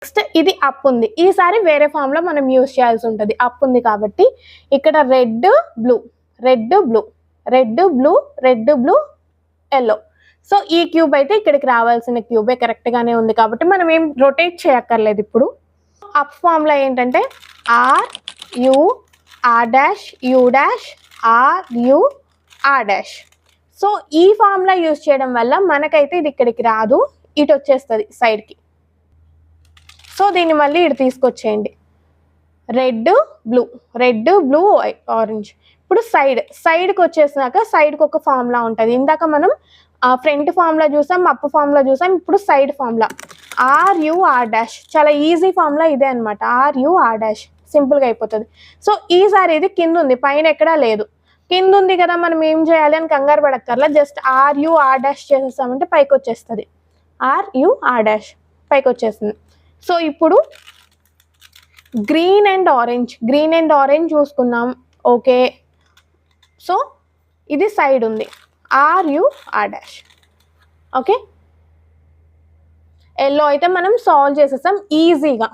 Next ఇది up ఉంది. ఈసారి వేరే ఫామ్లో మనం యూజ్ చేయాల్సి ఉంటుంది. అప్ ఉంది కాబట్టి ఇక్కడ red blue, red blue, red blue, red blue, yellow. So ఈ క్యూబ్ అయితే ఇక్కడికి రావాల్సిన క్యూబే, కరెక్ట్గానే ఉంది కాబట్టి మనం ఏం రొటేట్ చేయక్కర్లేదు. ఇప్పుడు అప్ ఫామ్లో ఏంటంటే R U R dash U dash R U R dash. So ఈ ఫామ్లో యూజ్ చేయడం వల్ల మనకైతే ఇది ఇక్కడికి రాదు, ఇటు వచ్చేస్తుంది సైడ్కి. సో దీన్ని మళ్ళీ ఇటు తీసుకొచ్చేయండి. Red blue, red blue orange. ఇప్పుడు సైడ్కి వచ్చేసినాక సైడ్కి ఒక ఫార్ములా ఉంటుంది. ఇందాక మనం ఫ్రంట్ ఫార్ములా చూసాం, అప్ ఫార్ములా చూసాం, ఇప్పుడు side formula R U R dash. చాలా ఈజీ ఫార్ములా ఇదే అనమాట, ఆర్ యు ఆర్ డాష్. సింపుల్గా అయిపోతుంది. సో ఈసారి ఇది కింద ఉంది, పైన ఎక్కడా లేదు. కింద ఉంది కదా, మనం ఏం చేయాలి అని కంగారు పడక్కర్లా. Just R U R dash చేసేస్తామంటే పైకి వచ్చేస్తుంది. ఆర్ యు ఆర్ డాష్ పైకి వచ్చేస్తుంది. సో ఇప్పుడు గ్రీన్ అండ్ ఆరెంజ్ చూసుకున్నాం. ఓకే, సో ఇది సైడ్ ఉంది, R U R dash. Okay, yellow అయితే మనం సాల్వ్ చేసేసాం ఈజీగా.